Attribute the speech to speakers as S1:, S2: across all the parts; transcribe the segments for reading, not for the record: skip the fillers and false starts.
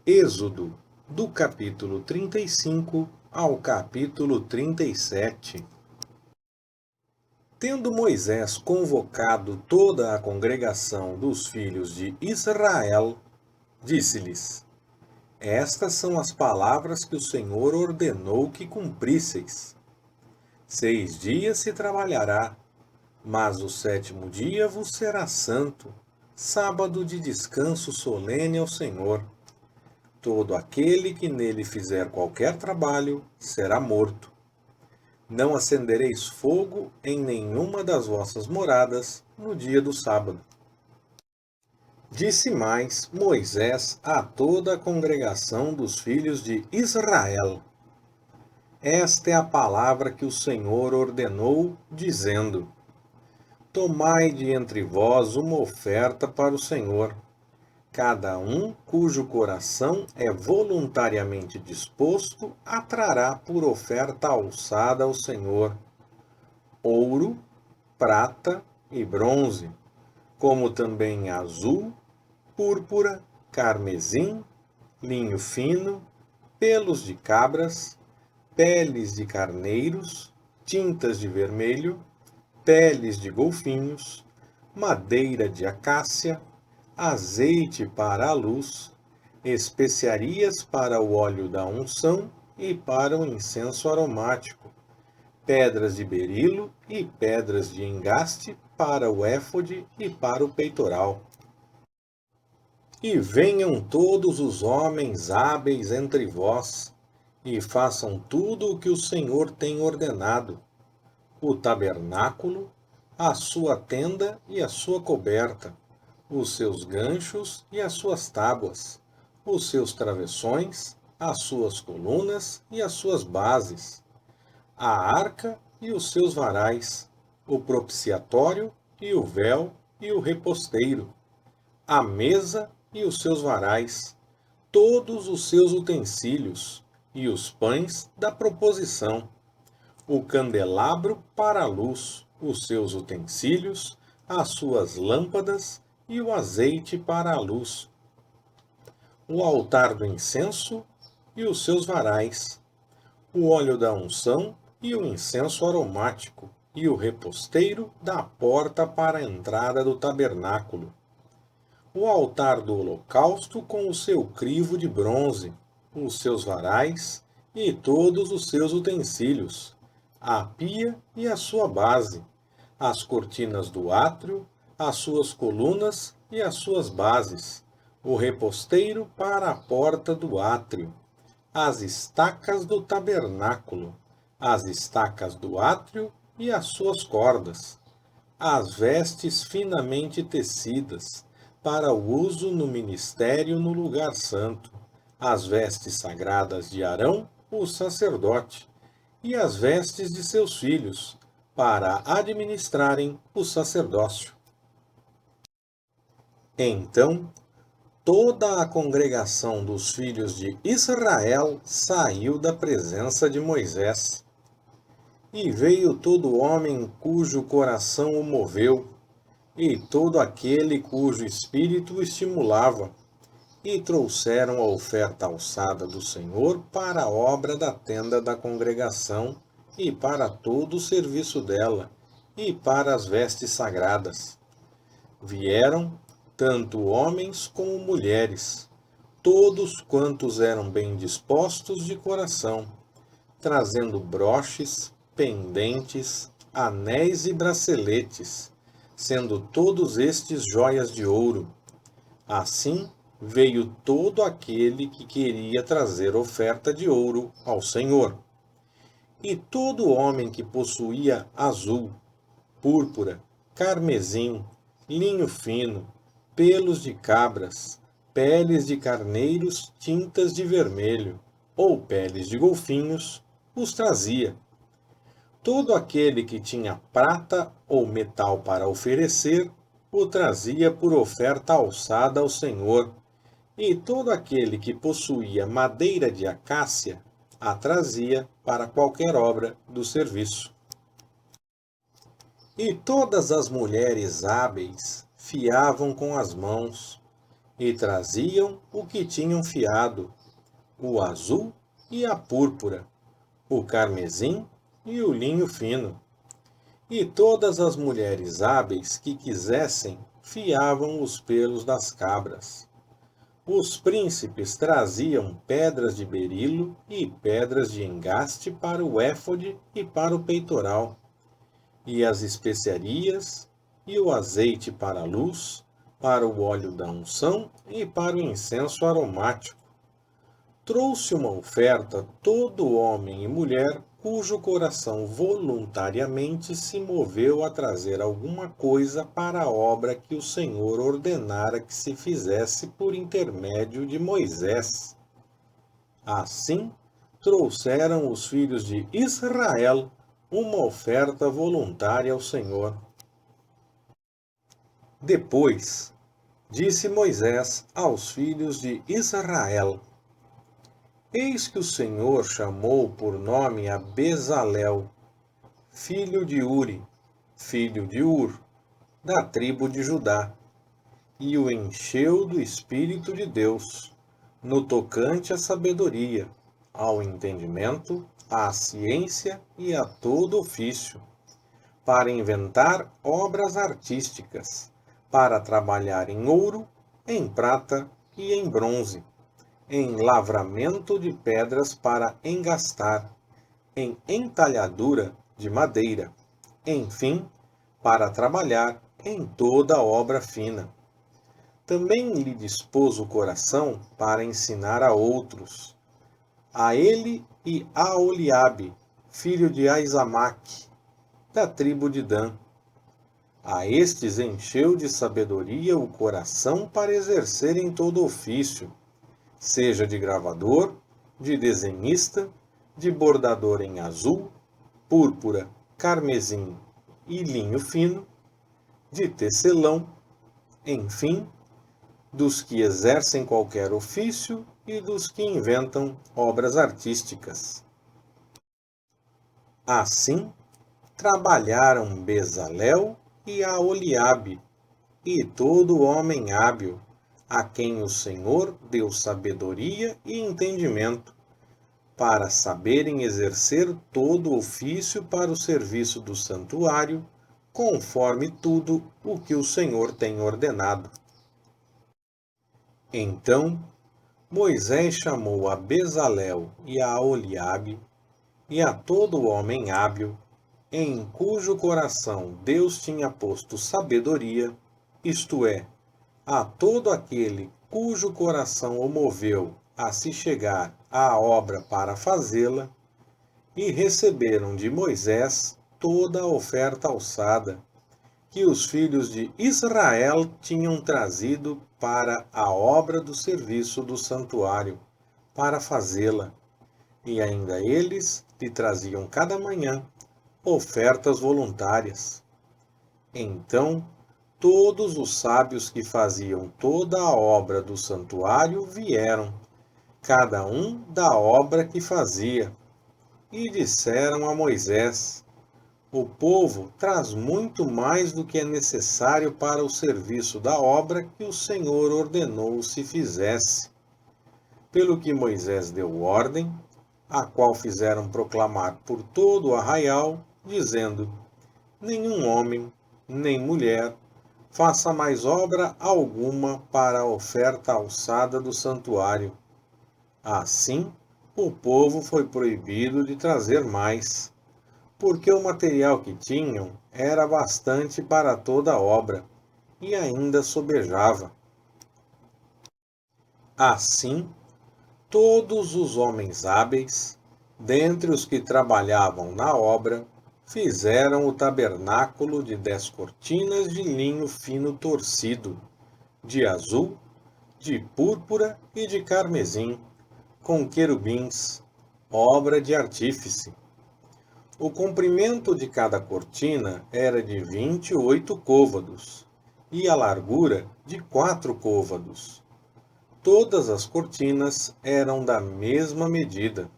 S1: Êxodo, do capítulo 35 ao capítulo 37. Tendo Moisés convocado toda a congregação dos filhos de Israel, disse-lhes: Estas são as palavras que o Senhor ordenou que cumprisseis. 6 dias se trabalhará, mas o 7º dia vos será santo, sábado de descanso solene ao Senhor. Todo aquele que nele fizer qualquer trabalho será morto. Não acendereis fogo em nenhuma das vossas moradas no dia do sábado. Disse mais Moisés a toda a congregação dos filhos de Israel: Esta é a palavra que o Senhor ordenou, dizendo: Tomai de entre vós uma oferta para o Senhor. Cada um cujo coração é voluntariamente disposto a trará por oferta alçada ao Senhor ouro, prata e bronze, como também azul, púrpura, carmesim, linho fino, pelos de cabras, peles de carneiros, tintas de vermelho, peles de golfinhos, madeira de acácia, azeite para a luz, especiarias para o óleo da unção e para o incenso aromático, pedras de berilo e pedras de engaste para o éfode e para o peitoral. E venham todos os homens hábeis entre vós, e façam tudo o que o Senhor tem ordenado: o tabernáculo, a sua tenda e a sua coberta, os seus ganchos e as suas tábuas, os seus travessões, as suas colunas e as suas bases, a arca e os seus varais, o propiciatório e o véu e o reposteiro, a mesa e os seus varais, todos os seus utensílios e os pães da proposição, o candelabro para a luz, os seus utensílios, as suas lâmpadas e o azeite para a luz, o altar do incenso e os seus varais, o óleo da unção e o incenso aromático, e o reposteiro da porta para a entrada do tabernáculo, o altar do holocausto com o seu crivo de bronze, os seus varais e todos os seus utensílios, a pia e a sua base, as cortinas do átrio, as suas colunas e as suas bases, o reposteiro para a porta do átrio, as estacas do tabernáculo, as estacas do átrio e as suas cordas, as vestes finamente tecidas, para o uso no ministério no lugar santo, as vestes sagradas de Arão, o sacerdote, e as vestes de seus filhos, para administrarem o sacerdócio. Então, toda a congregação dos filhos de Israel saiu da presença de Moisés. E veio todo homem cujo coração o moveu, e todo aquele cujo espírito o estimulava, e trouxeram a oferta alçada do Senhor para a obra da tenda da congregação, e para todo o serviço dela, e para as vestes sagradas. Vieram tanto homens como mulheres, todos quantos eram bem dispostos de coração, trazendo broches, pendentes, anéis e braceletes, sendo todos estes joias de ouro. Assim veio todo aquele que queria trazer oferta de ouro ao Senhor. E todo homem que possuía azul, púrpura, carmesim, linho fino, pelos de cabras, peles de carneiros, tintas de vermelho, ou peles de golfinhos, os trazia. Todo aquele que tinha prata ou metal para oferecer, o trazia por oferta alçada ao Senhor, e todo aquele que possuía madeira de acácia, a trazia para qualquer obra do serviço. E todas as mulheres hábeis fiavam com as mãos, e traziam o que tinham fiado, o azul e a púrpura, o carmesim e o linho fino. E todas as mulheres hábeis que quisessem fiavam os pelos das cabras. Os príncipes traziam pedras de berilo e pedras de engaste para o éfode e para o peitoral, e as especiarias, e o azeite para a luz, para o óleo da unção e para o incenso aromático. Trouxe uma oferta todo homem e mulher cujo coração voluntariamente se moveu a trazer alguma coisa para a obra que o Senhor ordenara que se fizesse por intermédio de Moisés. Assim, trouxeram os filhos de Israel uma oferta voluntária ao Senhor. Depois, disse Moisés aos filhos de Israel: Eis que o Senhor chamou por nome a Bezalel, filho de Uri, filho de Ur, da tribo de Judá, e o encheu do Espírito de Deus, no tocante à sabedoria, ao entendimento, à ciência e a todo ofício, para inventar obras artísticas, para trabalhar em ouro, em prata e em bronze, em lavramento de pedras para engastar, em entalhadura de madeira, enfim, para trabalhar em toda obra fina. Também lhe dispôs o coração para ensinar a outros, a ele e a Oliabe, filho de Aizamaque, da tribo de Dan. A estes encheu de sabedoria o coração para exercerem todo ofício, seja de gravador, de desenhista, de bordador em azul, púrpura, carmesim e linho fino, de tecelão, enfim, dos que exercem qualquer ofício e dos que inventam obras artísticas. Assim, trabalharam Bezalel e Aholiabe, e todo homem hábil, a quem o Senhor deu sabedoria e entendimento, para saberem exercer todo o ofício para o serviço do santuário, conforme tudo o que o Senhor tem ordenado. Então Moisés chamou a Bezalel e a Aholiabe, e a todo homem hábil, em cujo coração Deus tinha posto sabedoria, isto é, a todo aquele cujo coração o moveu a se chegar à obra para fazê-la, e receberam de Moisés toda a oferta alçada, que os filhos de Israel tinham trazido para a obra do serviço do santuário, para fazê-la, e ainda eles lhe traziam cada manhã ofertas voluntárias. Então, todos os sábios que faziam toda a obra do santuário vieram, cada um da obra que fazia, e disseram a Moisés: O povo traz muito mais do que é necessário para o serviço da obra que o Senhor ordenou se fizesse. Pelo que Moisés deu ordem, a qual fizeram proclamar por todo o arraial, dizendo: Nenhum homem, nem mulher, faça mais obra alguma para a oferta alçada do santuário. Assim, o povo foi proibido de trazer mais, porque o material que tinham era bastante para toda a obra, e ainda sobejava. Assim, todos os homens hábeis, dentre os que trabalhavam na obra, fizeram o tabernáculo de 10 cortinas de linho fino torcido, de azul, de púrpura e de carmesim, com querubins, obra de artífice. O comprimento de cada cortina era de 28 côvados, e a largura de 4 côvados. Todas as cortinas eram da mesma medida.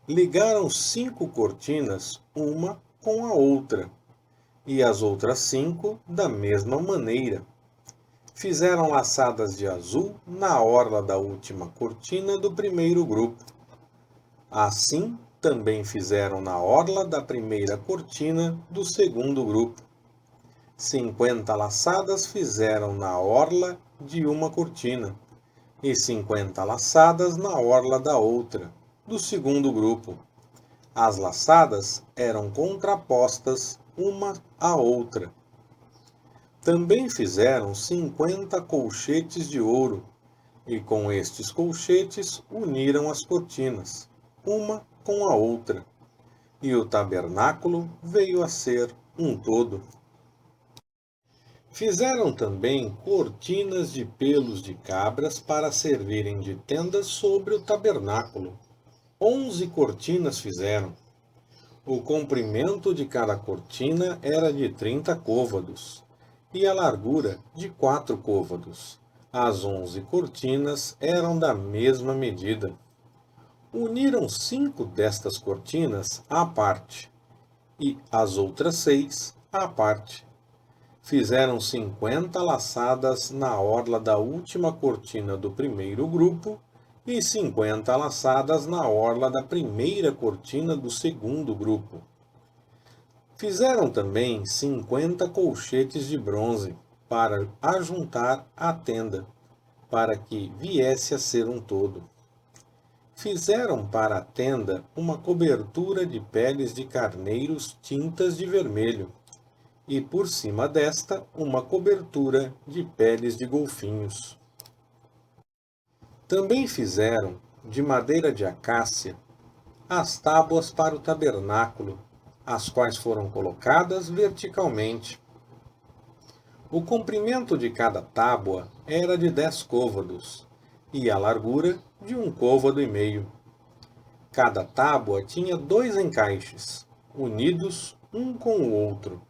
S1: Ligaram 5 cortinas, uma com a outra, e as outras 5 da mesma maneira. Fizeram laçadas de azul na orla da última cortina do primeiro grupo. Assim, também fizeram na orla da primeira cortina do segundo grupo. 50 laçadas fizeram na orla de uma cortina, e 50 laçadas na orla da outra, do segundo grupo. As laçadas eram contrapostas uma à outra. Também fizeram 50 colchetes de ouro, e com estes colchetes uniram as cortinas, uma com a outra, e o tabernáculo veio a ser um todo. Fizeram também cortinas de pelos de cabras para servirem de tendas sobre o tabernáculo. 11 cortinas fizeram. O comprimento de cada cortina era de 30 côvados, e a largura de 4 côvados. As 11 cortinas eram da mesma medida. Uniram 5 destas cortinas à parte, e as outras 6 à parte. Fizeram 50 laçadas na orla da última cortina do primeiro grupo e 50 laçadas na orla da primeira cortina do segundo grupo. Fizeram também 50 colchetes de bronze para ajuntar a tenda, para que viesse a ser um todo. Fizeram para a tenda uma cobertura de peles de carneiros tintas de vermelho, e por cima desta uma cobertura de peles de golfinhos. Também fizeram, de madeira de acácia, as tábuas para o tabernáculo, as quais foram colocadas verticalmente. O comprimento de cada tábua era de 10 côvados, e a largura de 1,5 côvado. Cada tábua tinha 2 encaixes, unidos um com o outro.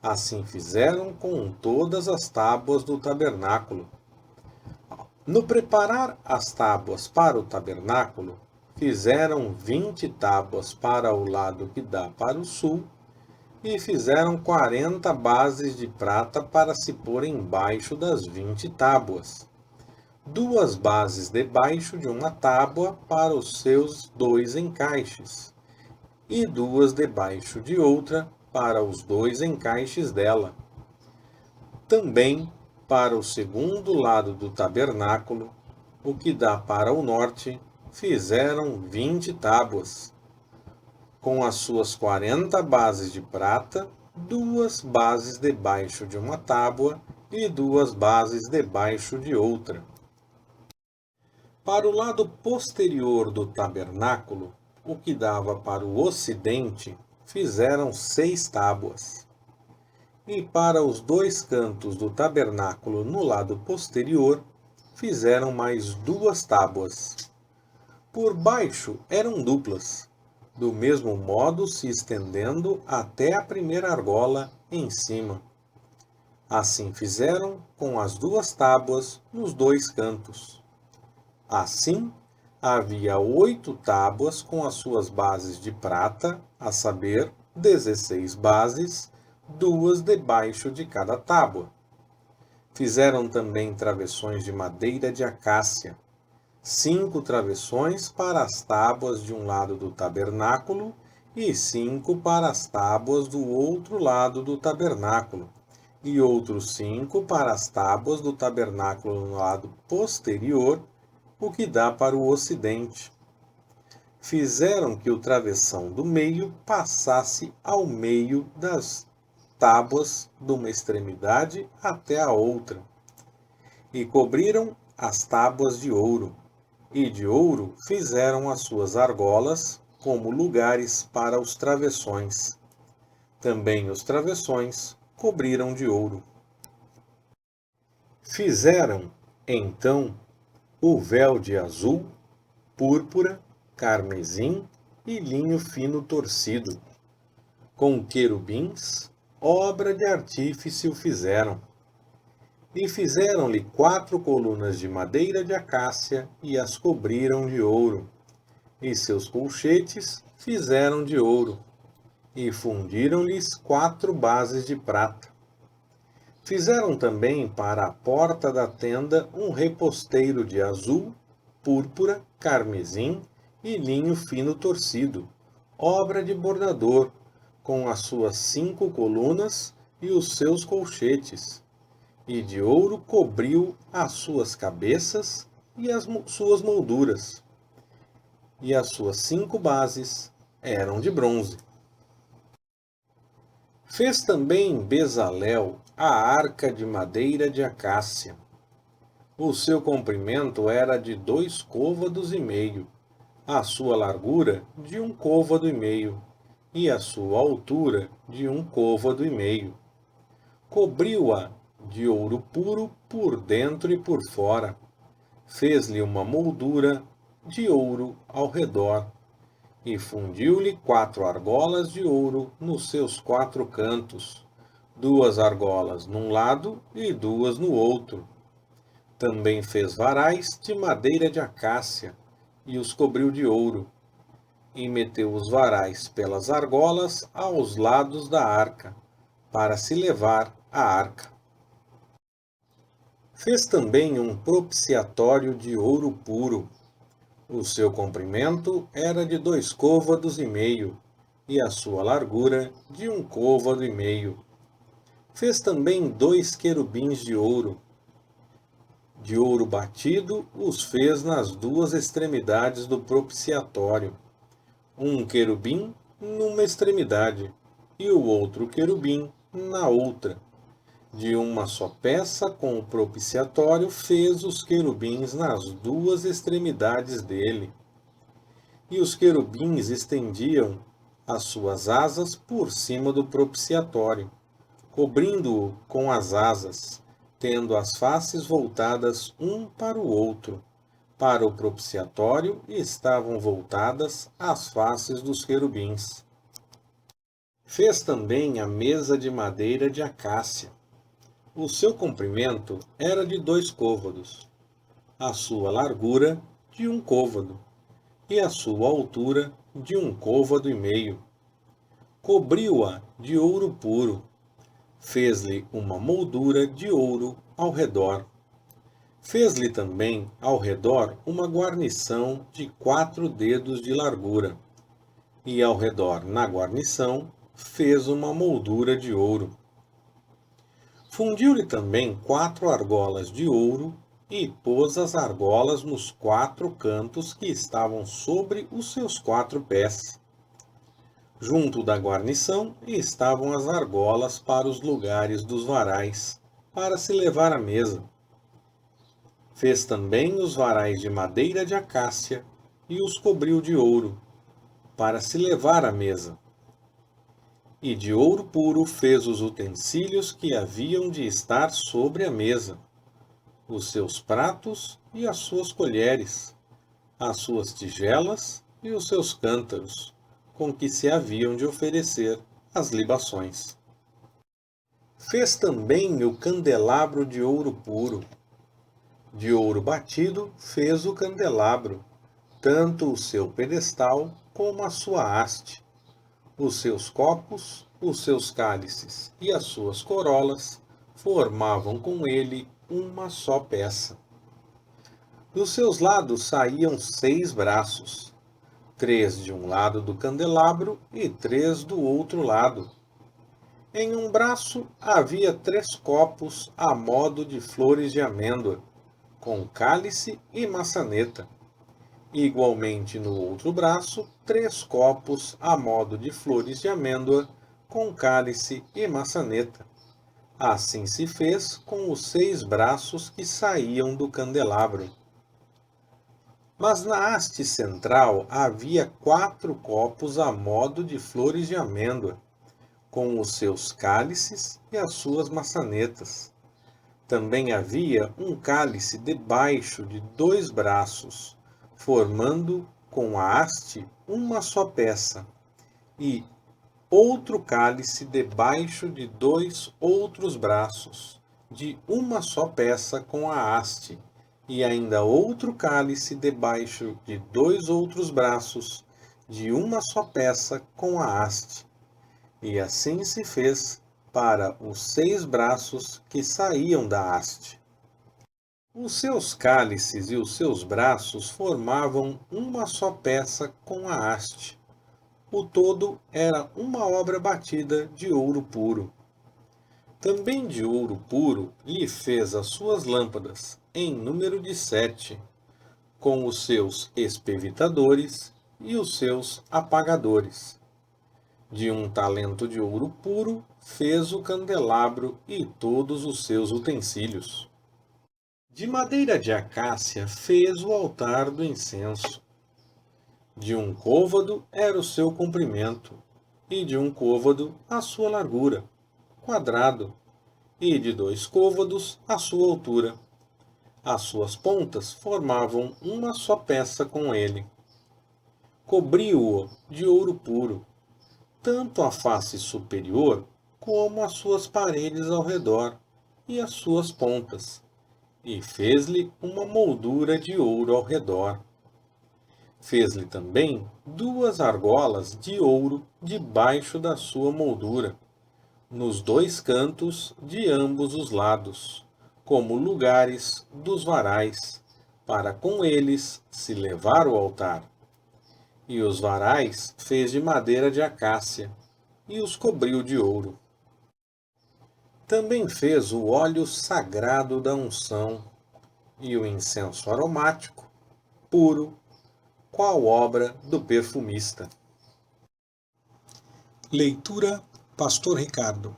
S1: Assim fizeram com todas as tábuas do tabernáculo. No preparar as tábuas para o tabernáculo, fizeram 20 tábuas para o lado que dá para o sul, e fizeram 40 bases de prata para se pôr embaixo das 20 tábuas. 2 bases debaixo de uma tábua para os seus 2 encaixes, e 2 debaixo de outra para os 2 encaixes dela. Também para o segundo lado do tabernáculo, o que dá para o norte, fizeram 20 tábuas, com as suas 40 bases de prata, 2 bases debaixo de uma tábua e 2 bases debaixo de outra. Para o lado posterior do tabernáculo, o que dava para o ocidente, fizeram 6 tábuas. E para os 2 cantos do tabernáculo no lado posterior, fizeram mais 2 tábuas. Por baixo eram duplas, do mesmo modo se estendendo até a primeira argola em cima. Assim fizeram com as 2 tábuas nos 2 cantos. Assim, havia 8 tábuas com as suas bases de prata, a saber, 16 bases, 2 debaixo de cada tábua. Fizeram também travessões de madeira de acácia, 5 travessões para as tábuas de um lado do tabernáculo e 5 para as tábuas do outro lado do tabernáculo, e outros 5 para as tábuas do tabernáculo no lado posterior, o que dá para o ocidente. Fizeram que o travessão do meio passasse ao meio das tábuas de uma extremidade até a outra. E cobriram as tábuas de ouro, e de ouro fizeram as suas argolas como lugares para os travessões. Também os travessões cobriram de ouro. Fizeram, então, o véu de azul, púrpura, carmesim e linho fino torcido. Com querubins, obra de artífice o fizeram. E fizeram-lhe 4 colunas de madeira de acácia e as cobriram de ouro. E seus colchetes fizeram de ouro. E fundiram-lhes 4 bases de prata. Fizeram também para a porta da tenda um reposteiro de azul, púrpura, carmesim e linho fino torcido, obra de bordador, com as suas 5 colunas e os seus colchetes, e de ouro cobriu as suas cabeças e as suas molduras, e as suas 5 bases eram de bronze. Fez também Bezalel a arca de madeira de acácia. O seu comprimento era de 2 côvados e meio, a sua largura de 1 côvado e meio, e a sua altura de 1 côvado e meio. Cobriu-a de ouro puro por dentro e por fora. Fez-lhe uma moldura de ouro ao redor, e fundiu-lhe 4 argolas de ouro nos seus 4 cantos, 2 argolas num lado e 2 no outro. Também fez varais de madeira de acácia, e os cobriu de ouro, e meteu os varais pelas argolas aos lados da arca, para se levar a arca. Fez também um propiciatório de ouro puro. O seu comprimento era de 2 côvados e meio, e a sua largura de 1 côvado e meio. Fez também 2 querubins de ouro. De ouro batido os fez nas 2 extremidades do propiciatório, um querubim numa extremidade, e o outro querubim na outra. De uma só peça com o propiciatório fez os querubins nas 2 extremidades dele. E os querubins estendiam as suas asas por cima do propiciatório, cobrindo-o com as asas, tendo as faces voltadas um para o outro. Para o propiciatório estavam voltadas as faces dos querubins. Fez também a mesa de madeira de acácia. O seu comprimento era de 2 côvados, a sua largura de 1 côvado, e a sua altura de 1 côvado e meio. Cobriu-a de ouro puro. Fez-lhe uma moldura de ouro ao redor. Fez-lhe também ao redor uma guarnição de 4 dedos de largura, e ao redor, na guarnição, fez uma moldura de ouro. Fundiu-lhe também 4 argolas de ouro, e pôs as argolas nos 4 cantos que estavam sobre os seus 4 pés. Junto da guarnição estavam as argolas para os lugares dos varais, para se levar à mesa. Fez também os varais de madeira de acácia, e os cobriu de ouro, para se levar à mesa. E de ouro puro fez os utensílios que haviam de estar sobre a mesa, os seus pratos e as suas colheres, as suas tigelas e os seus cântaros, com que se haviam de oferecer as libações. Fez também o candelabro de ouro puro. De ouro batido fez o candelabro, tanto o seu pedestal como a sua haste, os seus copos, os seus cálices e as suas corolas formavam com ele uma só peça. Dos seus lados saíam 6 braços, 3 de um lado do candelabro e 3 do outro lado. Em um braço havia 3 copos a modo de flores de amêndoa, com cálice e maçaneta. Igualmente no outro braço, 3 copos a modo de flores de amêndoa, com cálice e maçaneta. Assim se fez com os 6 braços que saíam do candelabro. Mas na haste central havia 4 copos a modo de flores de amêndoa, com os seus cálices e as suas maçanetas. Também havia um cálice debaixo de 2 braços, formando com a haste uma só peça, e outro cálice debaixo de 2 outros braços, de uma só peça com a haste, e ainda outro cálice debaixo de 2 outros braços, de uma só peça com a haste. E assim se fez para os 6 braços que saíam da haste. Os seus cálices e os seus braços formavam uma só peça com a haste. O todo era uma obra batida de ouro puro. Também de ouro puro lhe fez as suas lâmpadas, em número de 7, com os seus espevitadores e os seus apagadores. De um talento de ouro puro fez o candelabro e todos os seus utensílios. De madeira de acácia fez o altar do incenso. De um côvado era o seu comprimento, e de um côvado a sua largura, quadrado, e de 2 côvados a sua altura. As suas pontas formavam uma só peça com ele. Cobriu-o de ouro puro, tanto a face superior como as suas paredes ao redor e as suas pontas, e fez-lhe uma moldura de ouro ao redor. Fez-lhe também 2 argolas de ouro debaixo da sua moldura, nos 2 cantos de ambos os lados, como lugares dos varais, para com eles se levar o altar. E os varais fez de madeira de acácia, e os cobriu de ouro. Também fez o óleo sagrado da unção, e o incenso aromático, puro, qual obra do perfumista. Leitura Pastor Ricardo.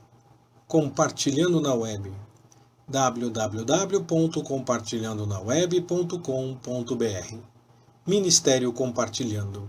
S1: Compartilhando na web. www.compartilhandonaweb.com.br. Ministério Compartilhando.